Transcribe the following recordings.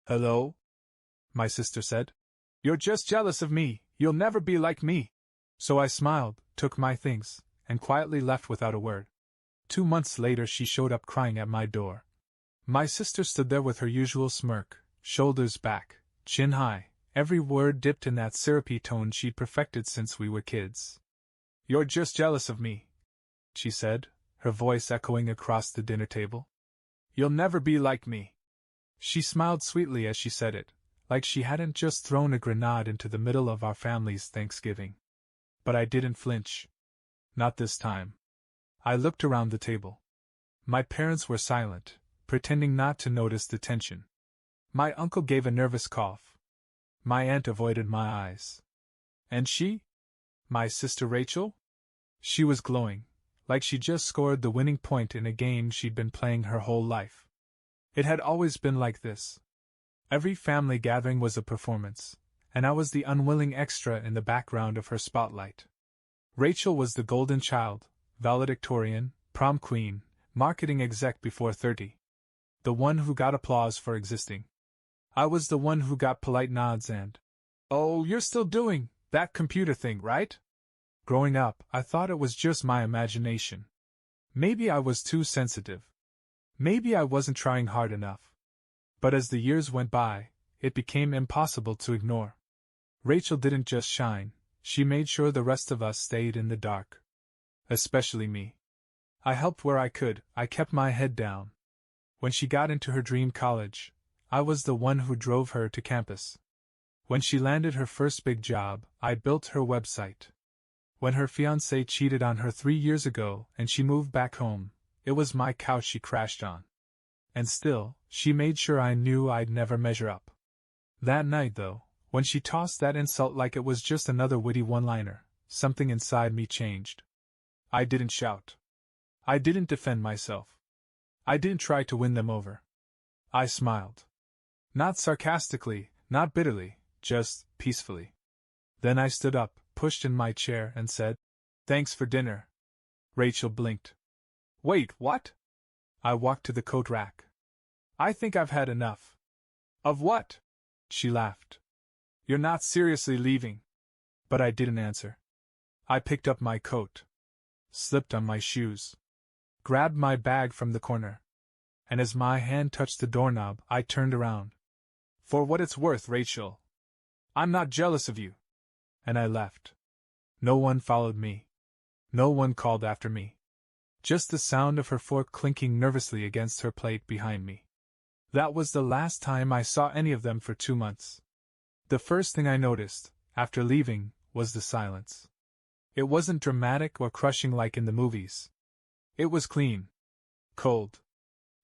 Hello? My sister said. You're just jealous of me, you'll never be like me. So I smiled, took my things, and quietly left without a word. 2 months later she showed up crying at my door. My sister stood there with her usual smirk, shoulders back, chin high, every word dipped in that syrupy tone she'd perfected since we were kids. You're just jealous of me, she said, her voice echoing across the dinner table. You'll never be like me. She smiled sweetly as she said it, like she hadn't just thrown a grenade into the middle of our family's Thanksgiving. But I didn't flinch. Not this time. I looked around the table. My parents were silent, pretending not to notice the tension. My uncle gave a nervous cough. My aunt avoided my eyes. And she? My sister Rachel? She was glowing, like she just scored the winning point in a game she'd been playing her whole life. It had always been like this. Every family gathering was a performance, and I was the unwilling extra in the background of her spotlight. Rachel was the golden child, valedictorian, prom queen, marketing exec before 30. The one who got applause for existing. I was the one who got polite nods and, "Oh, you're still doing that computer thing, right?" Growing up, I thought it was just my imagination. Maybe I was too sensitive. Maybe I wasn't trying hard enough. But as the years went by, it became impossible to ignore. Rachel didn't just shine, she made sure the rest of us stayed in the dark. Especially me. I helped where I could, I kept my head down. When she got into her dream college, I was the one who drove her to campus. When she landed her first big job, I built her website. When her fiancé cheated on her 3 years ago and she moved back home, it was my couch she crashed on. And still, she made sure I knew I'd never measure up. That night, though, when she tossed that insult like it was just another witty one-liner, something inside me changed. I didn't shout. I didn't defend myself. I didn't try to win them over. I smiled. Not sarcastically, not bitterly, just peacefully. Then I stood up, pushed in my chair, and said, "Thanks for dinner." Rachel blinked. "Wait, what?" I walked to the coat rack. "I think I've had enough." "Of what?" She laughed. "You're not seriously leaving." But I didn't answer. I picked up my coat, slipped on my shoes, grabbed my bag from the corner, and as my hand touched the doorknob, I turned around. "For what it's worth, Rachel, I'm not jealous of you." And I left. No one followed me. No one called after me. Just the sound of her fork clinking nervously against her plate behind me. That was the last time I saw any of them for 2 months. The first thing I noticed, after leaving, was the silence. It wasn't dramatic or crushing like in the movies. It was clean. Cold.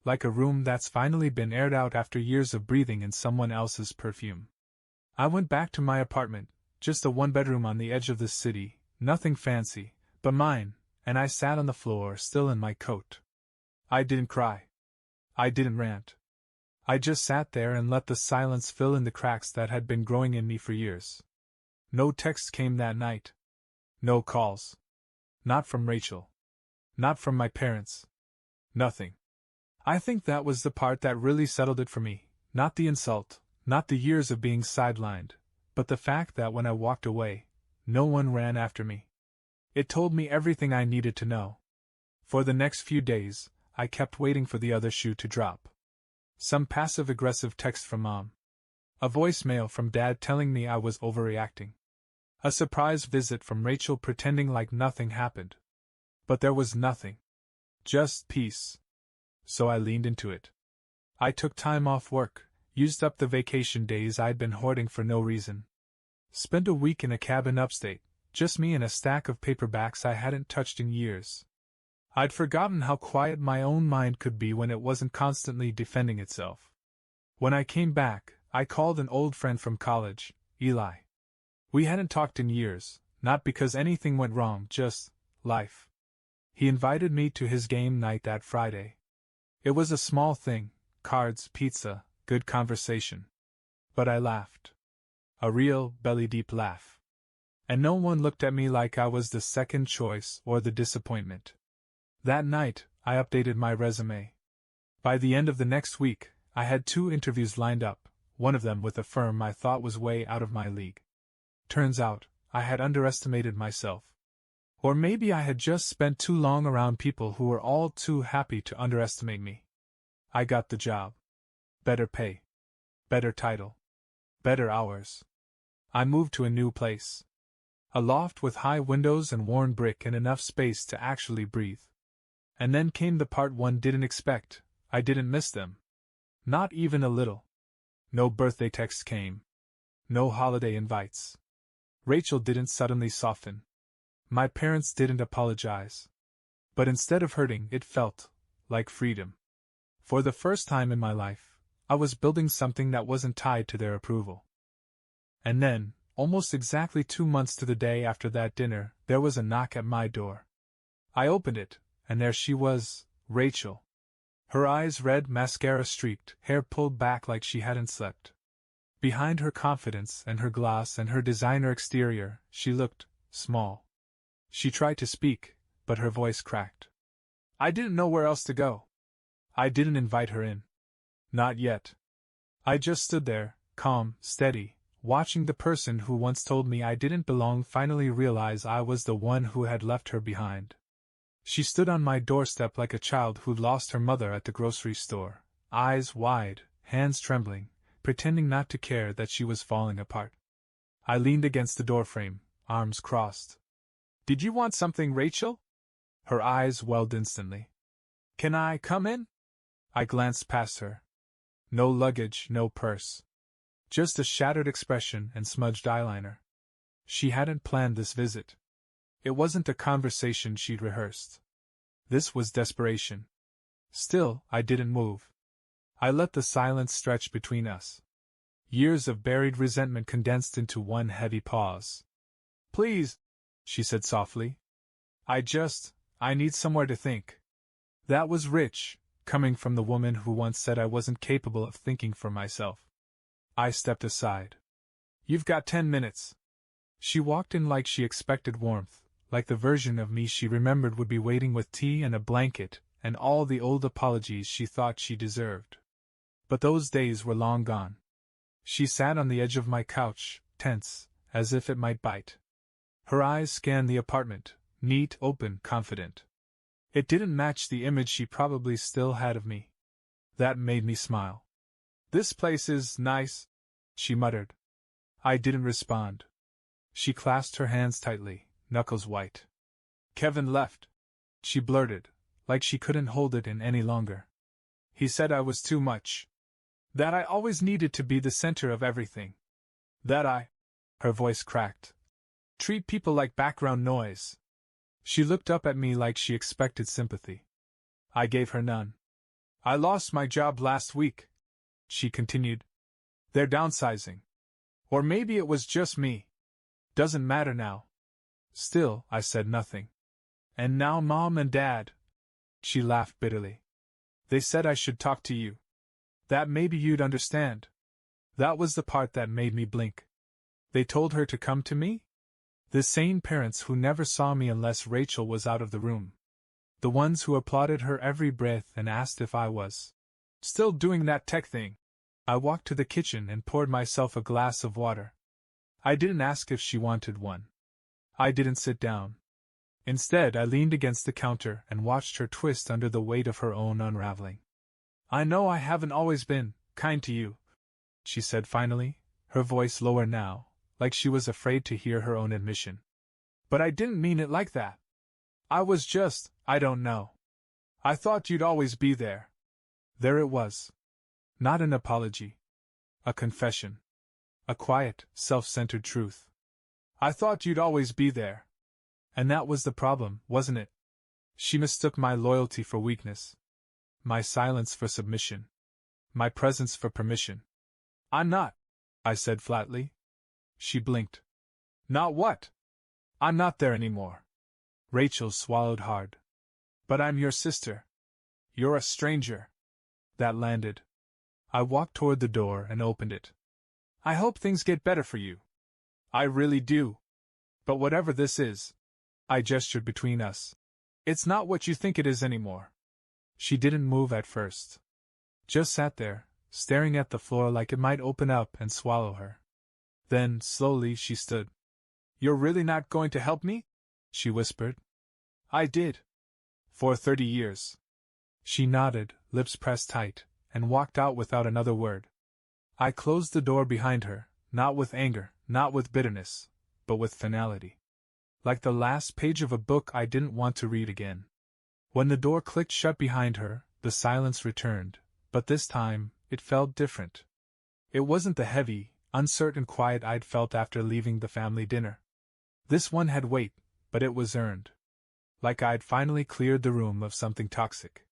Like a room that's finally been aired out after years of breathing in someone else's perfume. I went back to my apartment, just a one-bedroom on the edge of the city, nothing fancy, but mine, and I sat on the floor still in my coat. I didn't cry. I didn't rant. I just sat there and let the silence fill in the cracks that had been growing in me for years. No texts came that night. No calls. Not from Rachel. Not from my parents. Nothing. I think that was the part that really settled it for me, not the insult, not the years of being sidelined, but the fact that when I walked away, no one ran after me. It told me everything I needed to know. For the next few days, I kept waiting for the other shoe to drop. Some passive-aggressive text from Mom. A voicemail from Dad telling me I was overreacting. A surprise visit from Rachel pretending like nothing happened. But there was nothing. Just peace. So I leaned into it. I took time off work, used up the vacation days I'd been hoarding for no reason. Spent a week in a cabin upstate, just me and a stack of paperbacks I hadn't touched in years. I'd forgotten how quiet my own mind could be when it wasn't constantly defending itself. When I came back, I called an old friend from college, Eli. We hadn't talked in years, not because anything went wrong, just life. He invited me to his game night that Friday. It was a small thing, cards, pizza, good conversation. But I laughed. A real, belly-deep laugh. And no one looked at me like I was the second choice or the disappointment. That night, I updated my resume. By the end of the next week, I had 2 interviews lined up, one of them with a firm I thought was way out of my league. Turns out, I had underestimated myself. Or maybe I had just spent too long around people who were all too happy to underestimate me. I got the job. Better pay. Better title. Better hours. I moved to a new place. A loft with high windows and worn brick and enough space to actually breathe. And then came the part one didn't expect. I didn't miss them. Not even a little. No birthday text came. No holiday invites. Rachel didn't suddenly soften. My parents didn't apologize. But instead of hurting, it felt like freedom. For the first time in my life, I was building something that wasn't tied to their approval. And then, almost exactly 2 months to the day after that dinner, there was a knock at my door. I opened it, and there she was, Rachel. Her eyes red, mascara streaked, hair pulled back like she hadn't slept. Behind her confidence and her gloss and her designer exterior, she looked small. She tried to speak, but her voice cracked. I didn't know where else to go. I didn't invite her in. Not yet. I just stood there, calm, steady, watching the person who once told me I didn't belong finally realize I was the one who had left her behind. She stood on my doorstep like a child who'd lost her mother at the grocery store, eyes wide, hands trembling, pretending not to care that she was falling apart. I leaned against the doorframe, arms crossed. Did you want something, Rachel? Her eyes welled instantly. Can I come in? I glanced past her. No luggage, no purse. Just a shattered expression and smudged eyeliner. She hadn't planned this visit. It wasn't a conversation she'd rehearsed. This was desperation. Still, I didn't move. I let the silence stretch between us. Years of buried resentment condensed into one heavy pause. Please, she said softly. I need somewhere to think. That was rich, coming from the woman who once said I wasn't capable of thinking for myself. I stepped aside. You've got 10 minutes. She walked in like she expected warmth, like the version of me she remembered would be waiting with tea and a blanket, and all the old apologies she thought she deserved. But those days were long gone. She sat on the edge of my couch, tense, as if it might bite. Her eyes scanned the apartment, neat, open, confident. It didn't match the image she probably still had of me. That made me smile. This place is nice, she muttered. I didn't respond. She clasped her hands tightly, knuckles white. Kevin left, she blurted, like she couldn't hold it in any longer. He said I was too much. That I always needed to be the center of everything. That her voice cracked, treat people like background noise. She looked up at me like she expected sympathy. I gave her none. I lost my job last week, she continued. They're downsizing. Or maybe it was just me. Doesn't matter now. Still, I said nothing. And now Mom and Dad. She laughed bitterly. They said I should talk to you. That maybe you'd understand. That was the part that made me blink. They told her to come to me? The sane parents who never saw me unless Rachel was out of the room. The ones who applauded her every breath and asked if I was still doing that tech thing. I walked to the kitchen and poured myself a glass of water. I didn't ask if she wanted one. I didn't sit down. Instead, I leaned against the counter and watched her twist under the weight of her own unraveling. I know I haven't always been kind to you, she said finally, her voice lower now, like she was afraid to hear her own admission. But I didn't mean it like that. I was just, I don't know. I thought you'd always be there. There it was. Not an apology. A confession. A quiet, self-centered truth. I thought you'd always be there. And that was the problem, wasn't it? She mistook my loyalty for weakness. My silence for submission. My presence for permission. I'm not, I said flatly. She blinked. Not what? I'm not there anymore. Rachel swallowed hard. But I'm your sister. You're a stranger. That landed. I walked toward the door and opened it. I hope things get better for you. I really do. But whatever this is, I gestured between us. It's not what you think it is anymore. She didn't move at first. Just sat there, staring at the floor like it might open up and swallow her. Then, slowly, she stood. "You're really not going to help me?" she whispered. "I did. For 30 years. She nodded, lips pressed tight, and walked out without another word. I closed the door behind her, not with anger, not with bitterness, but with finality. Like the last page of a book I didn't want to read again. When the door clicked shut behind her, the silence returned, but this time, it felt different. It wasn't the heavy, uncertain quiet I'd felt after leaving the family dinner. This one had weight, but it was earned. Like I'd finally cleared the room of something toxic.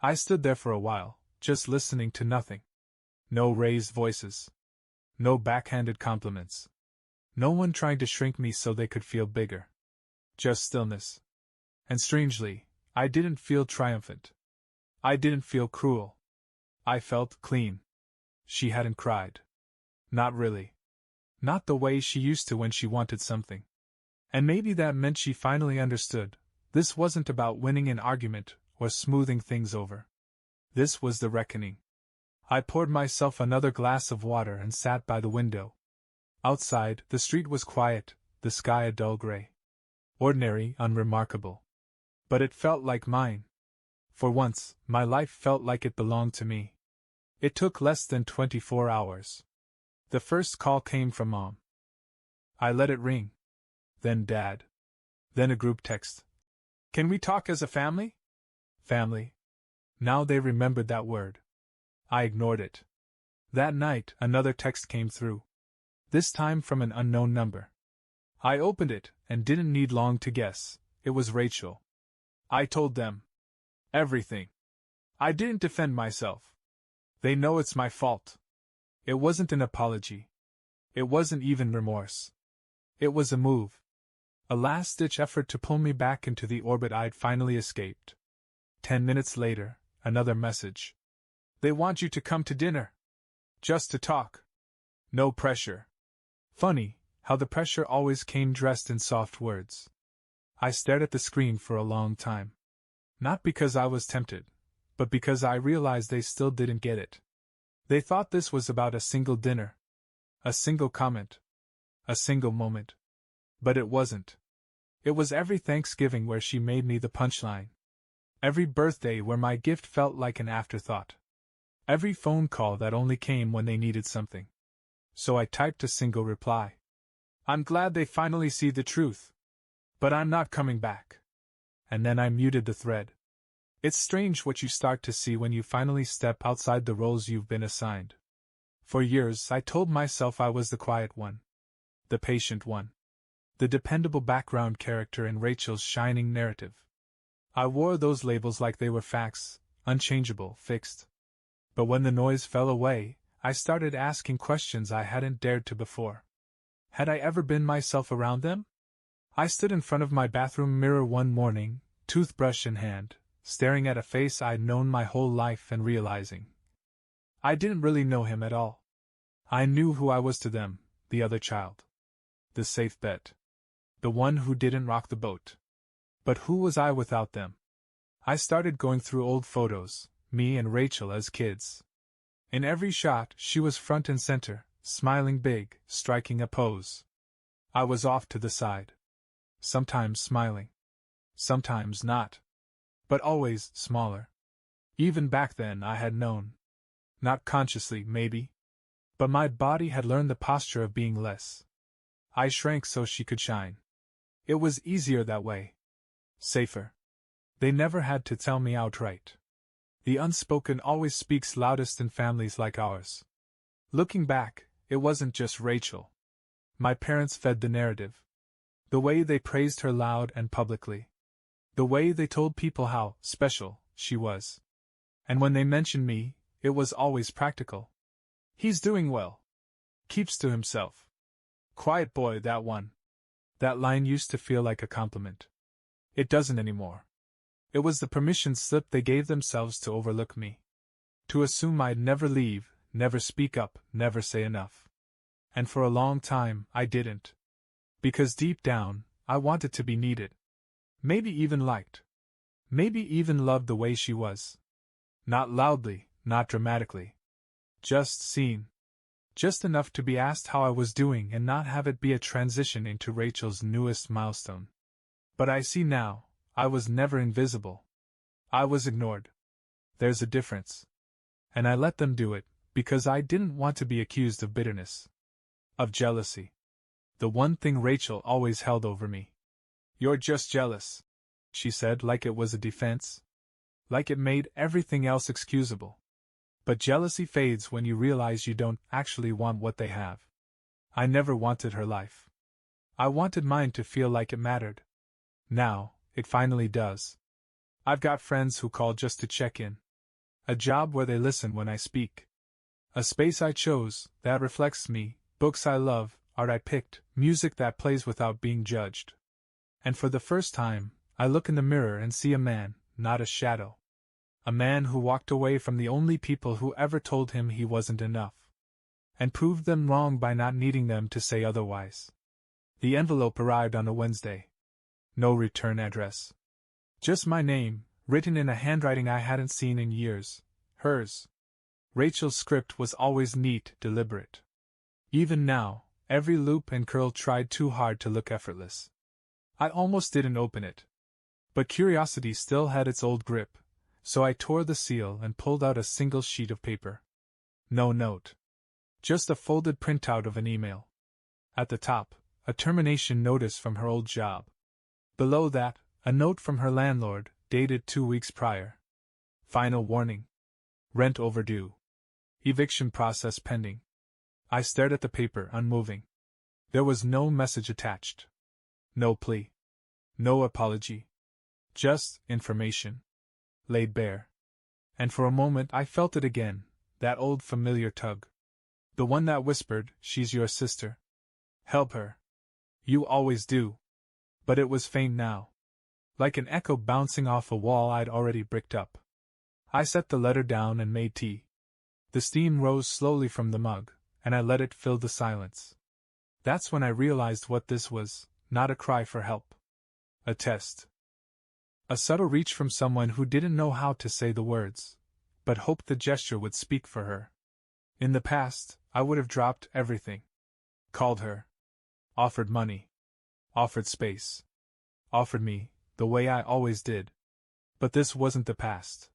I stood there for a while, just listening to nothing. No raised voices. No backhanded compliments. No one trying to shrink me so they could feel bigger. Just stillness. And strangely, I didn't feel triumphant. I didn't feel cruel. I felt clean. She hadn't cried. Not really. Not the way she used to when she wanted something. And maybe that meant she finally understood. This wasn't about winning an argument or smoothing things over. This was the reckoning. I poured myself another glass of water and sat by the window. Outside, the street was quiet, the sky a dull gray. Ordinary, unremarkable. But it felt like mine. For once, my life felt like it belonged to me. It took less than 24 hours. The first call came from Mom. I let it ring. Then Dad. Then a group text. "Can we talk as a family?" Family. Now they remembered that word. I ignored it. That night, another text came through. This time from an unknown number. I opened it, and didn't need long to guess. It was Rachel. I told them everything. I didn't defend myself. They know it's my fault. It wasn't an apology. It wasn't even remorse. It was a move. A last-ditch effort to pull me back into the orbit I'd finally escaped. 10 minutes later, another message. "They want you to come to dinner. Just to talk. No pressure." Funny, how the pressure always came dressed in soft words. I stared at the screen for a long time. Not because I was tempted, but because I realized they still didn't get it. They thought this was about a single dinner. A single comment. A single moment. But it wasn't. It was every Thanksgiving where she made me the punchline. Every birthday where my gift felt like an afterthought. Every phone call that only came when they needed something. So I typed a single reply. "I'm glad they finally see the truth. But I'm not coming back." And then I muted the thread. It's strange what you start to see when you finally step outside the roles you've been assigned. For years I told myself I was the quiet one. The patient one. The dependable background character in Rachel's shining narrative. I wore those labels like they were facts, unchangeable, fixed. But when the noise fell away, I started asking questions I hadn't dared to before. Had I ever been myself around them? I stood in front of my bathroom mirror one morning, toothbrush in hand, staring at a face I'd known my whole life and realizing I didn't really know him at all. I knew who I was to them, the other child. The safe bet. The one who didn't rock the boat. But who was I without them? I started going through old photos, me and Rachel as kids. In every shot, she was front and center, smiling big, striking a pose. I was off to the side. Sometimes smiling. Sometimes not. But always smaller. Even back then I had known. Not consciously, maybe. But my body had learned the posture of being less. I shrank so she could shine. It was easier that way. Safer. They never had to tell me outright. The unspoken always speaks loudest in families like ours. Looking back, it wasn't just Rachel. My parents fed the narrative. The way they praised her loud and publicly. The way they told people how special she was. And when they mentioned me, it was always practical. "He's doing well. Keeps to himself. Quiet boy, that one." That line used to feel like a compliment. It doesn't anymore. It was the permission slip they gave themselves to overlook me. To assume I'd never leave, never speak up, never say enough. And for a long time, I didn't. Because deep down, I wanted to be needed. Maybe even liked. Maybe even loved the way she was. Not loudly, not dramatically. Just seen. Just enough to be asked how I was doing and not have it be a transition into Rachel's newest milestone. But I see now, I was never invisible. I was ignored. There's a difference. And I let them do it, because I didn't want to be accused of bitterness. Of jealousy. The one thing Rachel always held over me. You're just jealous, she said, like it was a defense. Like it made everything else excusable. But jealousy fades when you realize you don't actually want what they have. I never wanted her life. I wanted mine to feel like it mattered. Now, it finally does. I've got friends who call just to check in. A job where they listen when I speak. A space I chose, that reflects me, books I love, art I picked, music that plays without being judged. And for the first time, I look in the mirror and see a man, not a shadow. A man who walked away from the only people who ever told him he wasn't enough. And proved them wrong by not needing them to say otherwise. The envelope arrived on a Wednesday. No return address. Just my name, written in a handwriting I hadn't seen in years. Hers. Rachel's script was always neat, deliberate. Even now, every loop and curl tried too hard to look effortless. I almost didn't open it. But curiosity still had its old grip, so I tore the seal and pulled out a single sheet of paper. No note. Just a folded printout of an email. At the top, a termination notice from her old job. Below that, a note from her landlord, dated 2 weeks prior. Final warning. Rent overdue. Eviction process pending. I stared at the paper, unmoving. There was no message attached. No plea. No apology. Just information. Laid bare. And for a moment I felt it again, that old familiar tug. The one that whispered, "She's your sister. Help her. You always do." But it was faint now. Like an echo bouncing off a wall I'd already bricked up. I set the letter down and made tea. The steam rose slowly from the mug, and I let it fill the silence. That's when I realized what this was, not a cry for help. A test. A subtle reach from someone who didn't know how to say the words, but hoped the gesture would speak for her. In the past, I would have dropped everything. Called her. Offered money. Offered space. Offered me, the way I always did. But this wasn't the past.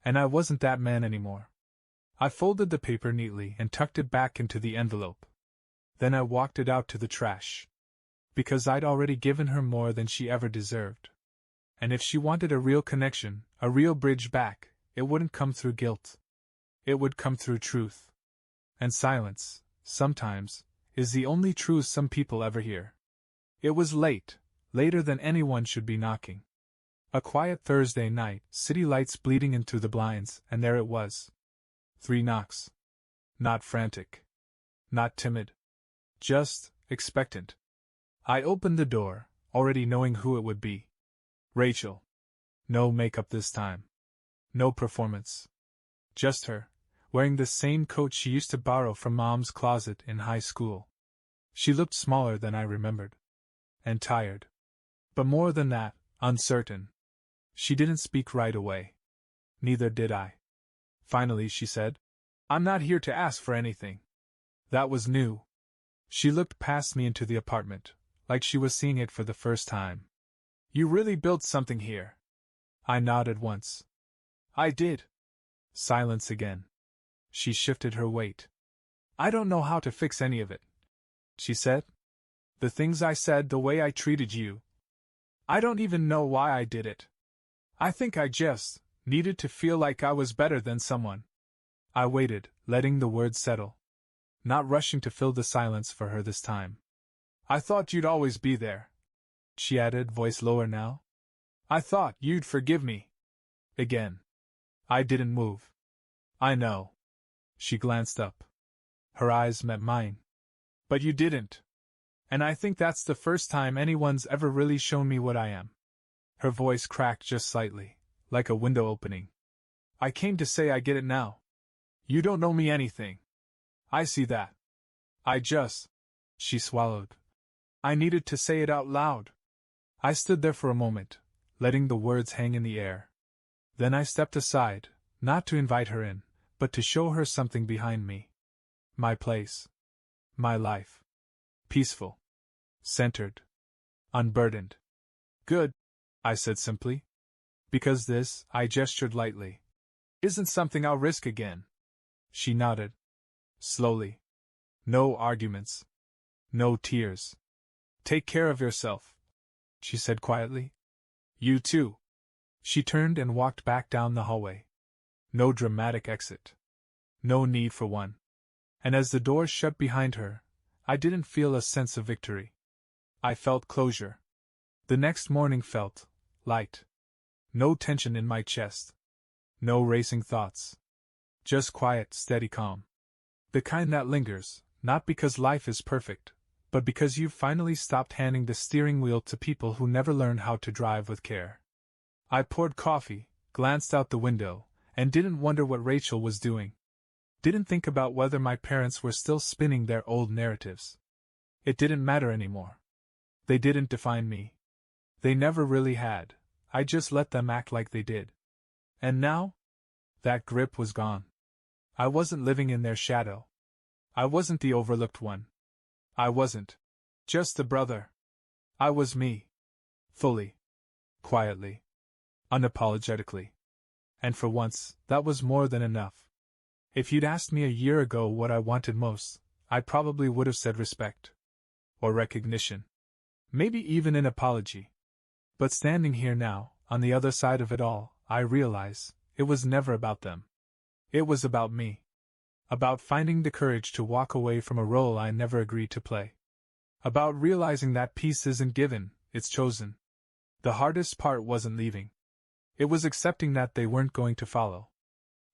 And I wasn't that man anymore. I folded the paper neatly and tucked it back into the envelope. Then I walked it out to the trash. Because I'd already given her more than she ever deserved. And if she wanted a real connection, a real bridge back, it wouldn't come through guilt. It would come through truth. And silence, sometimes, is the only truth some people ever hear. It was late, later than anyone should be knocking. A quiet Thursday night, city lights bleeding in through the blinds, and there it was. 3 knocks. Not frantic. Not timid. Just expectant. I opened the door, already knowing who it would be. Rachel. No makeup this time. No performance. Just her, wearing the same coat she used to borrow from Mom's closet in high school. She looked smaller than I remembered. And tired. But more than that, uncertain. She didn't speak right away. Neither did I. Finally she said, "I'm not here to ask for anything." That was new. She looked past me into the apartment, like she was seeing it for the first time. "You really built something here." I nodded once. "I did." Silence again. She shifted her weight. "I don't know how to fix any of it," she said. "The things I said, the way I treated you. I don't even know why I did it. I think I just needed to feel like I was better than someone." I waited, letting the words settle. Not rushing to fill the silence for her this time. "I thought you'd always be there," she added, voice lower now. "I thought you'd forgive me." Again. I didn't move. "I know." She glanced up. Her eyes met mine. "But you didn't. And I think that's the first time anyone's ever really shown me what I am." Her voice cracked just slightly, like a window opening. "I came to say I get it now. You don't owe me anything. I see that. I just..." She swallowed. I needed to say it out loud. I stood there for a moment, letting the words hang in the air. Then I stepped aside, not to invite her in, but to show her something behind me. My place. My life. Peaceful. Centered. Unburdened. Good, I said simply. Because this, I gestured lightly, isn't something I'll risk again. She nodded. Slowly. No arguments. No tears. Take care of yourself, she said quietly. You too. She turned and walked back down the hallway. No dramatic exit. No need for one. And as the door shut behind her, I didn't feel a sense of victory. I felt closure. The next morning felt light. No tension in my chest. No racing thoughts. Just quiet, steady calm. The kind that lingers, not because life is perfect, but because you've finally stopped handing the steering wheel to people who never learned how to drive with care. I poured coffee, glanced out the window, and didn't wonder what Rachel was doing. Didn't think about whether my parents were still spinning their old narratives. It didn't matter anymore. They didn't define me. They never really had. I just let them act like they did. And now? That grip was gone. I wasn't living in their shadow. I wasn't the overlooked one. I wasn't just the brother. I was me. Fully. Quietly. Unapologetically. And for once, that was more than enough. If you'd asked me a year ago what I wanted most, I probably would have said respect. Or recognition. Maybe even an apology. But standing here now, on the other side of it all, I realize it was never about them. It was about me. About finding the courage to walk away from a role I never agreed to play. About realizing that peace isn't given, it's chosen. The hardest part wasn't leaving. It was accepting that they weren't going to follow.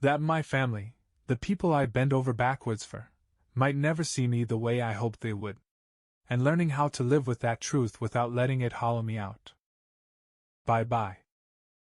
That my family, the people I bend over backwards for, might never see me the way I hoped they would. And learning how to live with that truth without letting it hollow me out. Bye-bye.